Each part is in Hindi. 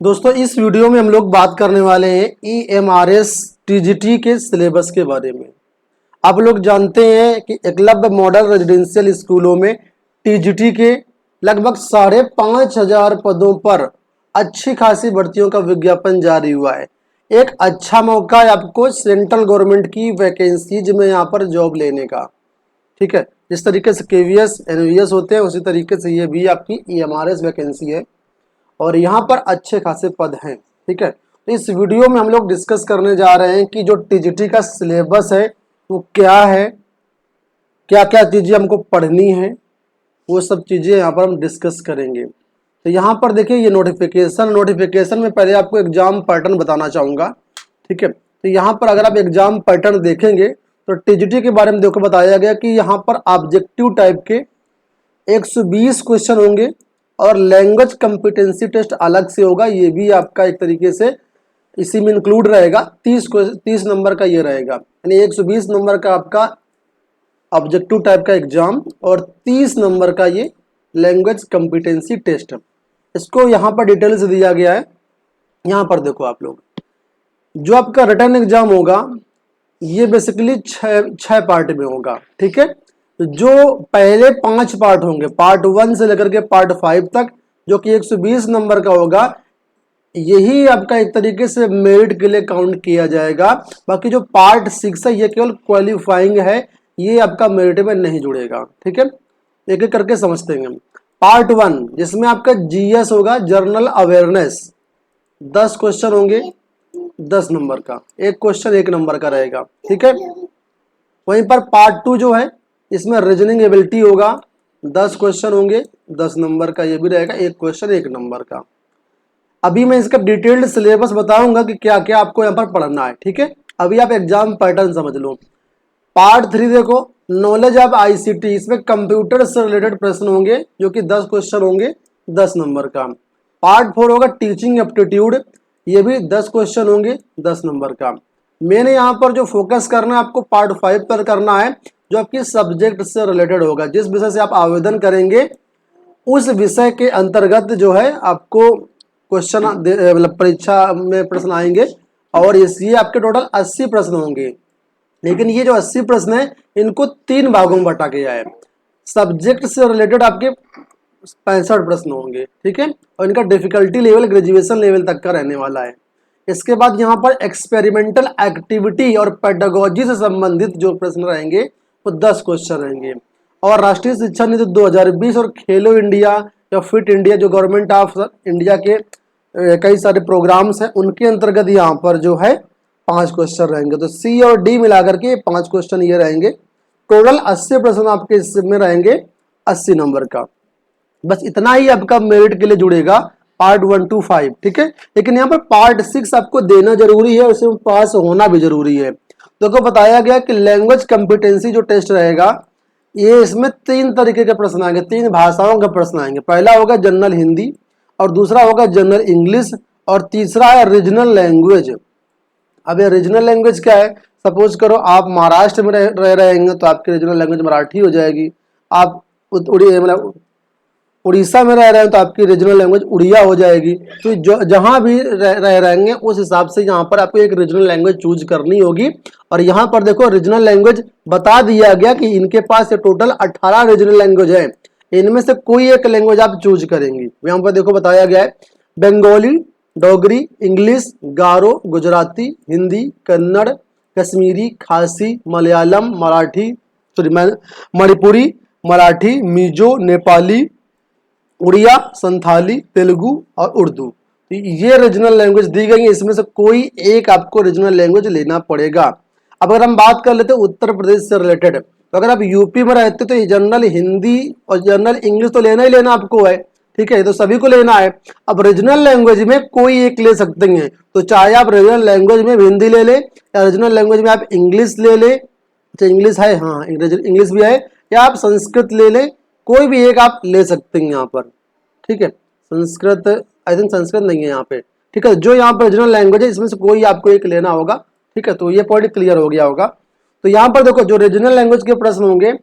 दोस्तों इस वीडियो में हम लोग बात करने वाले हैं EMRS TGT के सिलेबस के बारे में। आप लोग जानते हैं कि एकलव्य मॉडल रेजिडेंशियल स्कूलों में TGT के लगभग 5,500 पदों पर अच्छी खासी भर्तियों का विज्ञापन जारी हुआ है। एक अच्छा मौका है आपको सेंट्रल गवर्नमेंट की वैकेंसीज में यहाँ पर जॉब लेने का। ठीक है, जिस तरीके से KVS NVS होते हैं उसी तरीके से ये भी आपकी EMRS वैकेंसी है और यहाँ पर अच्छे खासे पद हैं। ठीक है, तो इस वीडियो में हम लोग डिस्कस करने जा रहे हैं कि जो TGT का सिलेबस है वो क्या है, क्या क्या चीज़ें हमको पढ़नी है, वो सब चीज़ें यहाँ पर हम डिस्कस करेंगे। तो यहाँ पर देखिए ये नोटिफिकेशन में पहले आपको एग्जाम पैटर्न बताना चाहूँगा। ठीक है, तो यहाँ पर अगर आप एग्जाम पैटर्न देखेंगे तो TGT के बारे में देखो बताया गया कि यहाँ पर ऑब्जेक्टिव टाइप के 120 क्वेश्चन होंगे और लैंग्वेज कॉम्पिटेंसी टेस्ट अलग से होगा। ये भी आपका एक तरीके से इसी में इंक्लूड रहेगा। 30 नंबर का ये रहेगा, यानी 120 नंबर का आपका ऑब्जेक्टिव टाइप का एग्जाम और 30 नंबर का ये लैंग्वेज कॉम्पिटेंसी टेस्ट। इसको यहाँ पर डिटेल से दिया गया है। यहाँ पर देखो आप लोग, जो आपका रिटर्न एग्जाम होगा ये बेसिकली छह पार्ट में होगा। ठीक है, जो पहले 5 पार्ट होंगे, पार्ट 1 से लेकर के पार्ट 5 तक, जो कि 120 नंबर का होगा, यही आपका एक तरीके से मेरिट के लिए काउंट किया जाएगा। बाकी जो पार्ट 6 है ये केवल क्वालिफाइंग है, ये आपका मेरिट में नहीं जुड़ेगा। ठीक है, एक एक करके समझते हैं। पार्ट 1 जिसमें आपका GS होगा, जनरल अवेयरनेस, 10 क्वेश्चन होंगे 10 नंबर का, एक क्वेश्चन 1 नंबर का रहेगा। ठीक है, वहीं पर पार्ट 2 जो है इसमें रीजनिंग एबिलिटी होगा, 10 क्वेश्चन होंगे 10 नंबर का, ये भी रहेगा, एक क्वेश्चन 1 नंबर का। अभी मैं इसका डिटेल्ड सिलेबस बताऊंगा कि क्या क्या आपको यहाँ पर पढ़ना है। ठीक है, अभी आप एग्जाम पैटर्न समझ लो। पार्ट 3 देखो, नॉलेज ऑफ ICT, इसमें कंप्यूटर से रिलेटेड प्रश्न होंगे जो कि 10 क्वेश्चन होंगे 10 नंबर का। पार्ट 4 होगा टीचिंग एप्टीट्यूड, ये भी 10 क्वेश्चन होंगे 10 नंबर का। मैंने यहाँ पर जो फोकस करना है आपको पार्ट 5 पर करना है, जो आपकी सब्जेक्ट से रिलेटेड होगा। जिस विषय से आप आवेदन करेंगे उस विषय के अंतर्गत जो है आपको क्वेश्चन मतलब परीक्षा में प्रश्न आएंगे और ये आपके टोटल 80 प्रश्न होंगे। लेकिन ये जो 80 प्रश्न है इनको 3 भागों में बांटा गया है। सब्जेक्ट से रिलेटेड आपके 65 प्रश्न होंगे। ठीक है, और इनका डिफिकल्टी लेवल ग्रेजुएशन लेवल तक का रहने वाला है। इसके बाद यहाँ पर एक्सपेरिमेंटल एक्टिविटी और पेडागोजी से संबंधित जो प्रश्न रहेंगे वो 10 क्वेश्चन रहेंगे। और राष्ट्रीय शिक्षा नीति 2020 और खेलो इंडिया या फिट इंडिया, जो गवर्नमेंट ऑफ इंडिया के कई सारे प्रोग्राम्स हैं, उनके अंतर्गत यहाँ पर जो है 5 क्वेश्चन रहेंगे। तो C और D मिलाकर के 5 क्वेश्चन ये रहेंगे। टोटल 80 प्रश्न आपके इसमें रहेंगे 80 नंबर का। बस इतना ही आपका मेरिट के लिए जुड़ेगा पार्ट 1 to 5। ठीक है, लेकिन यहाँ पर पार्ट 6 आपको देना जरूरी है, उसमें पास होना भी जरूरी है। देखो बताया गया कि लैंग्वेज कॉम्पिटेंसी जो टेस्ट रहेगा ये इसमें 3 तरीके के प्रश्न आएंगे, 3 भाषाओं के प्रश्न आएंगे। पहला होगा जनरल हिंदी और दूसरा होगा जनरल इंग्लिश और तीसरा है रीजनल लैंग्वेज। अब ये रीजनल लैंग्वेज क्या है? सपोज करो आप महाराष्ट्र में रह रहेंगे तो आपकी रीजनल लैंग्वेज मराठी हो जाएगी। आप मतलब उड़ीसा में रह रहे हैं तो आपकी रीजनल लैंग्वेज उड़िया हो जाएगी। तो जो जहां भी रह रहेंगे उस हिसाब से यहाँ पर आपको एक रीजनल लैंग्वेज चूज करनी होगी। और यहाँ पर देखो रीजनल लैंग्वेज बता दिया गया कि इनके पास टोटल 18 रीजनल लैंग्वेज है, इनमें से कोई एक लैंग्वेज आप चूज करेंगे। यहाँ पर देखो बताया गया है बंगाली, डोगरी, इंग्लिश, गारो, गुजराती, हिंदी, कन्नड़, कश्मीरी, खासी, मलयालम, मराठी, मणिपुरी, मराठी, मिजो, नेपाली, उड़िया, संथाली, तेलुगु और उर्दू। तो ये रीजनल लैंग्वेज दी गई है, इसमें से कोई एक आपको रीजनल लैंग्वेज लेना पड़ेगा। अब अगर हम बात कर लेते हैं उत्तर प्रदेश से रिलेटेड, तो अगर आप यूपी में रहते तो जनरल हिंदी और जनरल इंग्लिश तो लेना ही लेना आपको है। ठीक है, तो सभी को लेना है। अब रीजनल लैंग्वेज में कोई एक ले सकते हैं, तो चाहे आप रीजनल लैंग्वेज में हिंदी ले ले या रीजनल लैंग्वेज में आप इंग्लिश ले ले, इंग्लिश है, हाँ इंग्लिश भी है, या आप संस्कृत ले ले, कोई भी एक आप ले सकते हैं यहाँ पर। ठीक है, संस्कृत आई थिंक संस्कृत नहीं है यहाँ पे। ठीक है, जो यहाँ पर रीजनल लैंग्वेज है इसमें से कोई आपको एक लेना होगा। ठीक है, तो ये पॉइंट क्लियर हो गया होगा। तो यहाँ पर देखो जो रीजनल लैंग्वेज के प्रश्न होंगे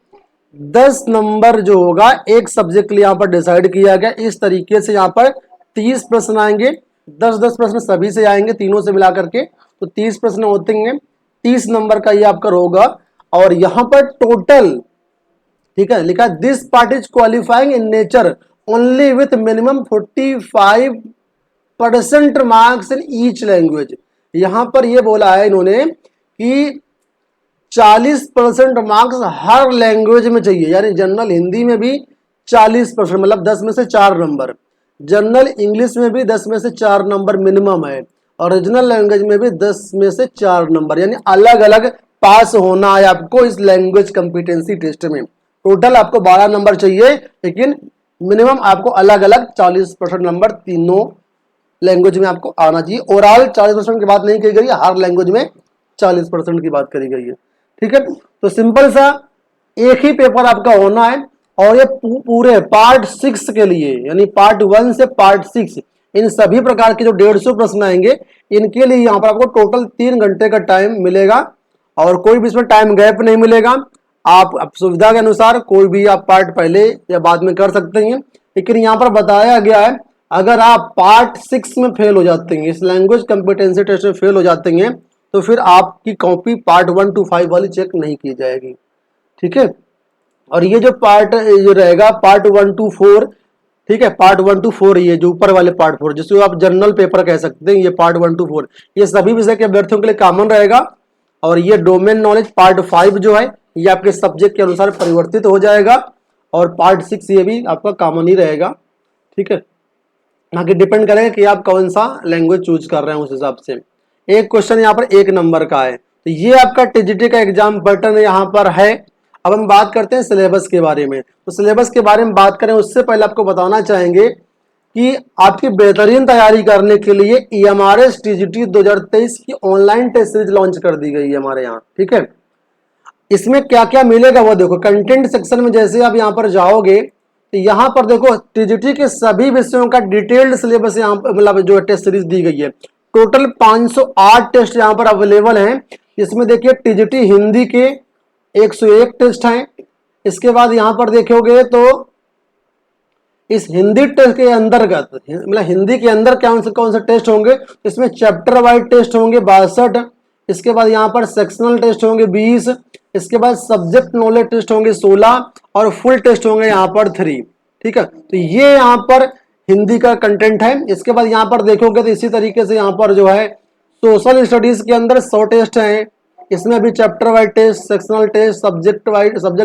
10 नंबर जो होगा एक सब्जेक्ट के लिए यहाँ पर डिसाइड किया गया। इस तरीके से यहाँ पर 30 प्रश्न आएंगे 10-10 प्रश्न सभी से आएंगे, तीनों से मिला करके, तो 30 प्रश्न होते हैं। 30 नंबर का ये आपका होगा। और यहाँ पर टोटल, ठीक है, लिखा this part is qualifying in nature only with minimum 45% marks in each language. यहां पर ये बोला है इन्होंने कि 40% मार्क्स हर लैंग्वेज में चाहिए, यानी जनरल हिंदी में भी 40%, मतलब 10 में से 4 नंबर, जनरल इंग्लिश में भी 10 में से 4 नंबर मिनिमम है, ओरिजिनल लैंग्वेज में भी 10 में से 4 नंबर, यानी अलग अलग पास होना है आपको इस लैंग्वेज कॉम्पिटेंसी टेस्ट में। टोटल आपको 12 नंबर चाहिए, लेकिन मिनिमम आपको अलग अलग 40% नंबर तीनों लैंग्वेज में आपको आना चाहिए। ओवरऑल 40% की बात नहीं कही गई है, हर लैंग्वेज में 40% की बात करी गई है। ठीक है, तो सिंपल सा एक ही पेपर आपका होना है। और ये पूरे पार्ट 6 के लिए, यानी पार्ट 1 से पार्ट 6, इन सभी प्रकार के जो 150 प्रश्न आएंगे, इनके लिए यहाँ पर आपको टोटल 3 घंटे का टाइम मिलेगा, और कोई भी इसमें टाइम गैप नहीं मिलेगा। आप सुविधा के अनुसार कोई भी आप पार्ट पहले या बाद में कर सकते हैं, लेकिन यहाँ पर बताया गया है अगर आप पार्ट 6 में फेल हो जाते हैं, इस लैंग्वेज कॉम्पिटेंसी टेस्ट में फेल हो जाते हैं, तो फिर आपकी कॉपी पार्ट 1 to 5 वाली चेक नहीं की जाएगी। ठीक है, और ये जो पार्ट ये रहेगा पार्ट 1 to 4, ठीक है, पार्ट 1 to 4, ये जो ऊपर वाले पार्ट 4 जिसको आप जनरल पेपर कह सकते हैं, ये पार्ट 1 to 4 ये सभी विषय के अभ्यर्थियों के लिए कॉमन रहेगा। और ये डोमेन नॉलेज पार्ट 5 जो है ये आपके सब्जेक्ट के अनुसार परिवर्तित हो जाएगा, और पार्ट 6 ये भी आपका कॉमन ही रहेगा। ठीक है, आगे डिपेंड करेगा कि आप कौन सा लैंग्वेज चूज कर रहे हैं, उस हिसाब से। एक क्वेश्चन यहाँ पर 1 नंबर का है, तो ये आपका टीजीटी का एग्जाम पैटर्न यहाँ पर है। अब हम बात करते हैं सिलेबस के बारे में। तो सिलेबस के बारे में बात करें उससे पहले आपको बताना चाहेंगे कि आपकी बेहतरीन तैयारी करने के लिए EMRS TGT 2023 की ऑनलाइन टेस्ट सीरीज लॉन्च कर दी गई है हमारे यहाँ। ठीक है, इसमें क्या क्या मिलेगा वो देखो। कंटेंट सेक्शन में जैसे आप यहाँ पर जाओगे तो यहाँ पर देखो टीजीटी के सभी विषयों का डिटेल्ड सिलेबस यहाँ पर, मतलब जो टेस्ट सीरीज दी गई है। टोटल 508 टेस्ट यहाँ पर अवेलेबल हैं। इसमें देखिए टीजीटी हिंदी के 101 टेस्ट हैं। इसके बाद यहाँ पर देखोगे तो इस हिंदी टेस्ट के अंतर्गत, मतलब हिंदी के अंदर कौन से टेस्ट होंगे, इसमें चैप्टर वाइज टेस्ट होंगे 62। इसके बाद यहाँ पर सेक्शनल टेस्ट होंगे 20। इसके बाद सब्जेक्ट नॉलेज टेस्ट होंगे 16, और फुल टेस्ट होंगे यहाँ पर 3। ठीक है, तो ये यहाँ पर हिंदी का कंटेंट है। इसके बाद यहाँ पर देखोगे तो इसी तरीके से यहाँ पर जो है सोशल स्टडीज के अंदर 100 टेस्ट हैं। इसमें भी chapter wise test, sectional test, subject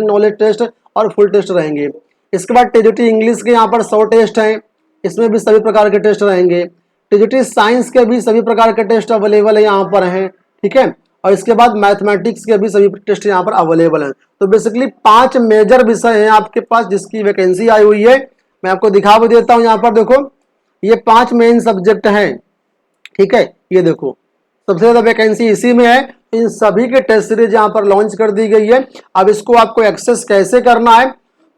knowledge test और फुल टेस्ट रहेंगे। इसके बाद टीजीटी इंग्लिश के यहाँ पर 100 टेस्ट हैं। इसमें भी सभी प्रकार के टेस्ट रहेंगे। टीजीटी साइंस के भी सभी प्रकार के टेस्ट अवेलेबल है यहाँ पर हैं। ठीक है, और इसके बाद मैथमेटिक्स के भी सभी टेस्ट यहाँ पर अवेलेबल हैं। तो बेसिकली 5 मेजर विषय हैं आपके पास जिसकी वैकेंसी आई हुई है। मैं आपको दिखा भी देता हूँ, यहाँ पर देखो ये 5 मेन सब्जेक्ट हैं। ठीक है, ये देखो सबसे ज्यादा वैकेंसी इसी में है। इन सभी के टेस्ट सीरीज यहाँ पर लॉन्च कर दी गई है। अब इसको आपको एक्सेस कैसे करना है,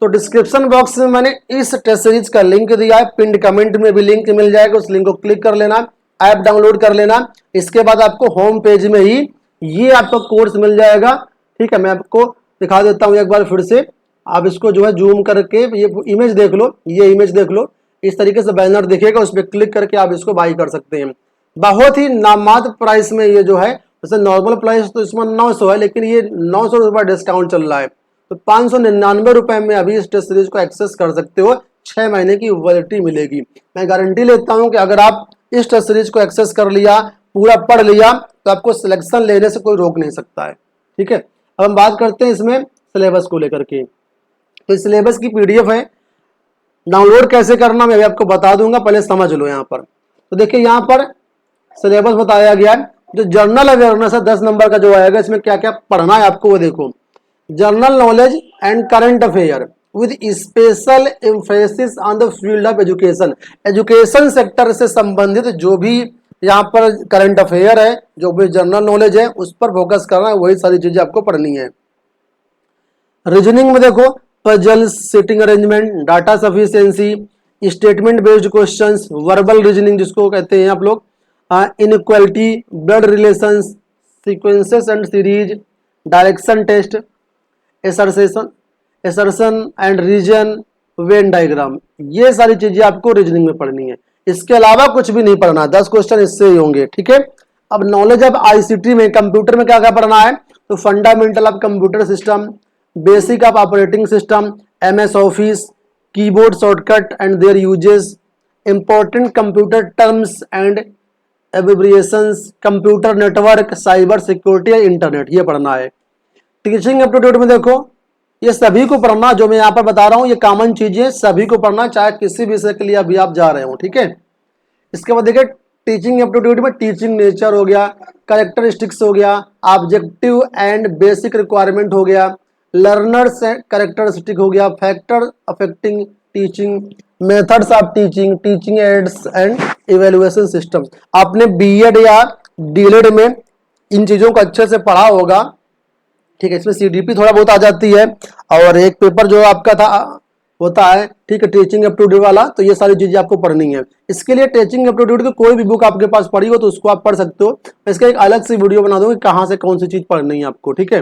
तो डिस्क्रिप्शन बॉक्स में मैंने इस टेस्ट सीरीज का लिंक दिया है, पिंड कमेंट में भी लिंक मिल जाएगा, उस लिंक को क्लिक कर लेना, ऐप डाउनलोड कर लेना। इसके बाद आपको होम पेज में ही ये आपको कोर्स मिल जाएगा। ठीक है, मैं आपको दिखा देता हूँ एक बार फिर से। आप इसको जो है जूम करके ये इमेज देख लो, ये इमेज देख लो, इस तरीके से बैनर दिखेगा, उस पर क्लिक करके आप इसको बाई कर सकते हैं। बहुत ही नामात्र प्राइस में ये जो है, जैसे नॉर्मल प्राइस तो इसमें 900 है, लेकिन ये 900 रुपये डिस्काउंट चल रहा है, तो 599 रुपए में अभी इस टेस्ट सीरीज को एक्सेस कर सकते हो। 6 महीने की वैलिडिटी मिलेगी। मैं गारंटी लेता हूं कि अगर आप इस टेस्ट सीरीज को एक्सेस कर लिया, पूरा पढ़ लिया, तो आपको सिलेक्शन लेने से कोई रोक नहीं सकता है। ठीक है, अब हम बात करते हैं इसमें सिलेबस को लेकर के। तो सिलेबस की PDF है, डाउनलोड कैसे करना मैं भी आपको बता दूंगा, पहले समझ लो। यहाँ पर तो देखिए यहाँ पर सिलेबस बताया गया है। जो जनरल अवेयरनेस है 10 नंबर का जो आएगा, इसमें क्या क्या पढ़ना है आपको वो देखो। General knowledge and current affair with special emphasis on the field of education. Education sector से संबंधित जो भी यहाँ पर करंट अफेयर है, जो भी जनरल नॉलेज है, उस पर फोकस करना है, वही सारी चीजें आपको पढ़नी है। रीजनिंग में देखो puzzle, sitting arrangement, data sufficiency, statement based questions, verbal reasoning जिसको कहते हैं आप लोग, inequality, blood relations, sequences and series, direction test, assertion and reason, Venn diagram, ये सारी चीजें आपको रीजनिंग में पढ़नी है। इसके अलावा कुछ भी नहीं पढ़ना, 10 क्वेश्चन इससे ही होंगे, ठीक है। अब नॉलेज ऑफ आईसीटी में, कंप्यूटर में क्या क्या पढ़ना है, तो fundamental of computer system, basic of operating system, MS office, keyboard shortcut and there uses, important computer terms and abbreviations, computer network, cyber security, internet, ये पढ़ना है। टीचिंग एप्टीट्यूड में देखो ये सभी को पढ़ना, जो मैं यहाँ पर बता रहा हूँ ये कॉमन चीजें सभी को पढ़ना, चाहे किसी विषय के लिए अभी आप जा रहे हो, ठीक है। इसके बाद देखिए टीचिंग एप्टीट्यूड में टीचिंग नेचर हो गया, कैरेक्टरिस्टिक्स हो गया, ऑब्जेक्टिव एंड बेसिक रिक्वायरमेंट हो गया, लर्नर्स कैरेक्टरिस्टिक हो गया, factor affecting teaching, methods of teaching, teaching ads and evaluation system. आपने बीएड या डीएलएड में इन चीजों को अच्छे से पढ़ा होगा, ठीक है। इसमें सीडीपी थोड़ा बहुत आ जाती है, और एक पेपर जो आपका था होता है, ठीक है, टीचिंग एप्टीट्यूड वाला, तो ये सारी चीजें आपको पढ़नी है। इसके लिए टीचिंग एप्टीट्यूड की कोई भी बुक आपके पास पढ़ी हो तो उसको आप पढ़ सकते हो। इसका एक अलग से वीडियो बना दूंगी कहाँ से कौन सी चीज पढ़नी है आपको, ठीक है।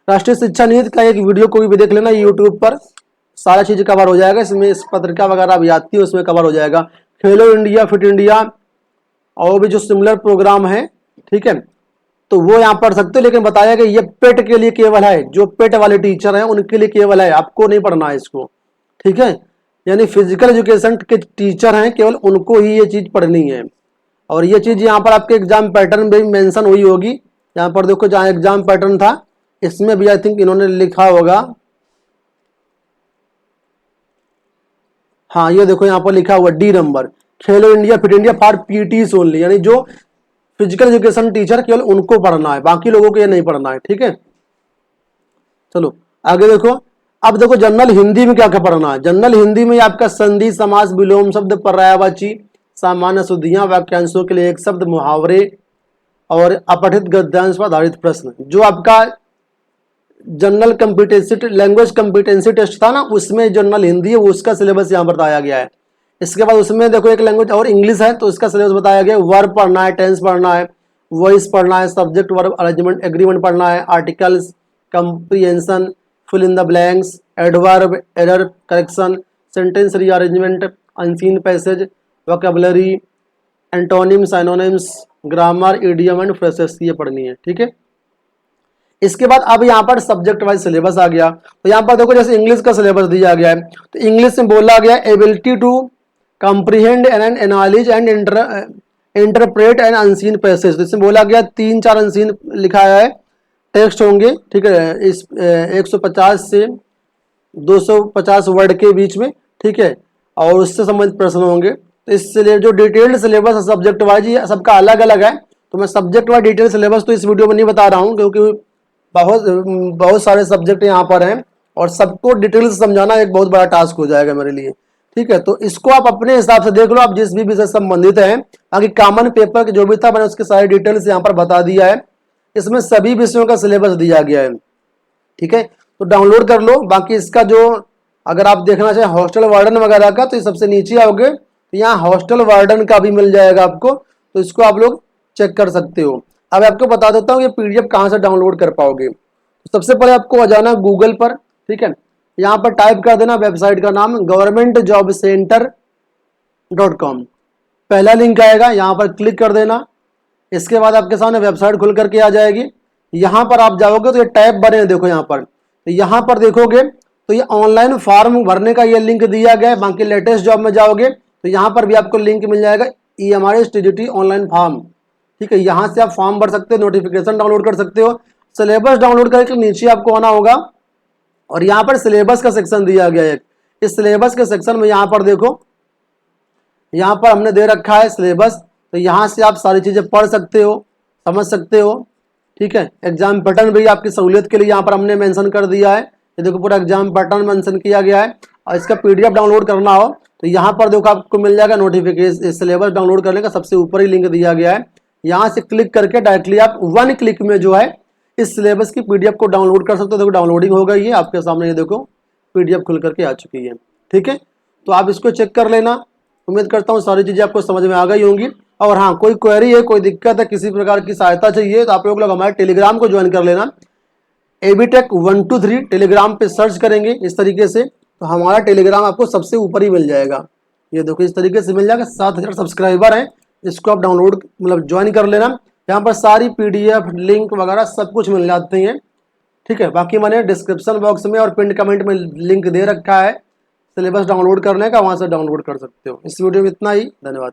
राष्ट्रीय शिक्षा नीति का एक वीडियो कोई भी देख लेना यूट्यूब पर, सारा चीज कवर हो जाएगा। इसमें इस पत्रिका वगैरह भी आती है, उसमें कवर हो जाएगा। खेलो इंडिया, फिट इंडिया और भी जो सिमिलर प्रोग्राम है, ठीक है, तो वो यहाँ पढ़ सकते हो। लेकिन बताया कि ये पेट के लिए केवल है, जो पेट वाले टीचर हैं उनके लिए केवल है, आपको नहीं पढ़ना है इसको, ठीक है। यानी फिजिकल एजुकेशन के टीचर हैं, केवल उनको ही ये चीज पढ़नी है। और ये चीज यहाँ पर आपके एग्जाम पैटर्न में भी मेंशन हुई होगी। यहाँ पर देखो जहाँ एग्जाम पैटर्न था इसमें भी आई थिंक इन्होंने लिखा होगा, हाँ ये देखो यहाँ पर लिखा हुआ D number, Khelo India, fit India for PTs only, यानी जो फिजिकल एजुकेशन टीचर केवल उनको पढ़ना है, बाकी लोगों को ये नहीं पढ़ना है, ठीक है। चलो आगे देखो। अब देखो जनरल हिंदी में क्या क्या पढ़ना है। जनरल हिंदी में आपका संधि, समास, विलोम शब्द, पर्यायवाची, सामान्य शुद्धियां, वाक्यांशों के लिए एक शब्द, मुहावरे और अपठित गद्यांश पर आधारित प्रश्न। जो आपका general competency language competency test था ना, उसमें जनरल हिंदी है, उसका सिलेबस यहाँ बताया गया है। इसके बाद उसमें देखो एक लैंग्वेज और इंग्लिश है, तो इसका सिलेबस बताया गया है। वर्ब पढ़ना है, टेंस पढ़ना है, वॉइस पढ़ना है, सब्जेक्ट वर्ब अरेंजमेंट एग्रीमेंट पढ़ना है, articles, comprehension, fill in the blanks, adverb, error correction, sentence rearrangement, unseen passage, vocabulary, antonyms, synonyms, grammar, idiom and phrases, ये पढ़नी है, ठीक है। इसके बाद अब यहाँ पर सब्जेक्ट वाइज सिलेबस आ गया। तो यहाँ पर देखो जैसे इंग्लिश का सिलेबस दिया गया है, तो इंग्लिश में बोला गया ability to comprehend and analyse and interpret and unseen passage. तो इसमें बोला गया 3-4 अनसीन लिखा है, टेक्स्ट होंगे, ठीक है, इस 150 से 250 वर्ड के बीच में, ठीक है, और उससे संबंधित प्रश्न होंगे। तो इसलिए जो डिटेल्ड सिलेबस है सब्जेक्ट वाइज सबका अलग अलग है, तो मैं सब्जेक्ट वाइज डिटेल सिलेबस तो इस वीडियो में नहीं बता रहा हूँ, क्योंकि बहुत सारे सब्जेक्ट यहाँ पर हैं और सबको डिटेल से समझाना एक बहुत बड़ा टास्क हो जाएगा मेरे लिए, ठीक है। तो इसको आप अपने हिसाब से देख लो, आप जिस भी विषय से संबंधित हैं। बाकी कॉमन पेपर के जो भी था मैंने उसके सारे डिटेल्स यहाँ पर बता दिया है। इसमें सभी विषयों का सिलेबस दिया गया है, ठीक है, तो डाउनलोड कर लो। बाकी इसका जो अगर आप देखना चाहें हॉस्टल वार्डन वगैरह का, तो ये सबसे नीचे आओगे तो यहाँ हॉस्टल वार्डन का भी मिल जाएगा आपको, तो इसको आप लोग चेक कर सकते हो। अब आपको बता देता हूँ ये पीडीएफ कहाँ से डाउनलोड कर पाओगे। तो सबसे पहले आपको आ जाना गूगल पर, ठीक है, यहाँ पर टाइप कर देना वेबसाइट का नाम governmentjobcenter.com, पहला लिंक आएगा, यहाँ पर क्लिक कर देना। इसके बाद आपके सामने वेबसाइट खुल करके आ जाएगी। यहाँ पर आप जाओगे तो ये टैब बने हैं, देखो यहाँ पर, तो यहाँ पर देखोगे तो ये ऑनलाइन फॉर्म भरने का ये लिंक दिया गया है। बाकी लेटेस्ट जॉब में जाओगे तो यहाँ पर भी आपको लिंक मिल जाएगा EMRS TGT ऑनलाइन फॉर्म, ठीक है, यहाँ से आप फॉर्म भर सकते हो, नोटिफिकेशन डाउनलोड कर सकते हो। सिलेबस डाउनलोड करके नीचे आपको आना होगा और यहाँ पर सिलेबस का सेक्शन दिया गया है। इस सिलेबस के सेक्शन में यहाँ पर देखो, यहाँ पर हमने दे रखा है सिलेबस, तो यहाँ से आप सारी चीजें पढ़ सकते हो, समझ सकते हो, ठीक है। एग्जाम पैटर्न भी आपकी सहूलियत के लिए यहाँ पर हमने मेंशन कर दिया है। ये देखो पूरा एग्जाम पैटर्न मेंशन किया गया है। और इसका PDF डाउनलोड करना हो तो यहाँ पर देखो आपको मिल जाएगा नोटिफिकेशन, सिलेबस डाउनलोड करने का सबसे ऊपर ही लिंक दिया गया है। यहाँ से क्लिक करके डायरेक्टली आप 1 क्लिक में जो है इस सिलेबस की PDF को डाउनलोड कर सकते हो। देखो डाउनलोडिंग हो गई है आपके सामने, ये देखो PDF खुल करके आ चुकी है, ठीक है। तो आप इसको चेक कर लेना। उम्मीद करता हूँ सारी चीजें आपको समझ में आ गई होंगी। और हाँ, कोई क्वेरी है, कोई दिक्कत है, किसी प्रकार की सहायता चाहिए तो आप लोग हमारे टेलीग्राम को ज्वाइन कर लेना। ABTech 123 टेलीग्राम पे सर्च करेंगे इस तरीके से, तो हमारा टेलीग्राम आपको सबसे ऊपर ही मिल जाएगा, ये देखो इस तरीके से मिल जाएगा। 7,000 सब्सक्राइबर हैं, इसको आप डाउनलोड मतलब ज्वाइन कर लेना। यहाँ पर सारी PDF लिंक वगैरह सब कुछ मिल जाती हैं, ठीक है। बाकी मैंने डिस्क्रिप्शन बॉक्स में और पिन कमेंट में लिंक दे रखा है सिलेबस डाउनलोड करने का, वहाँ से डाउनलोड कर सकते हो। इस वीडियो में इतना ही, धन्यवाद।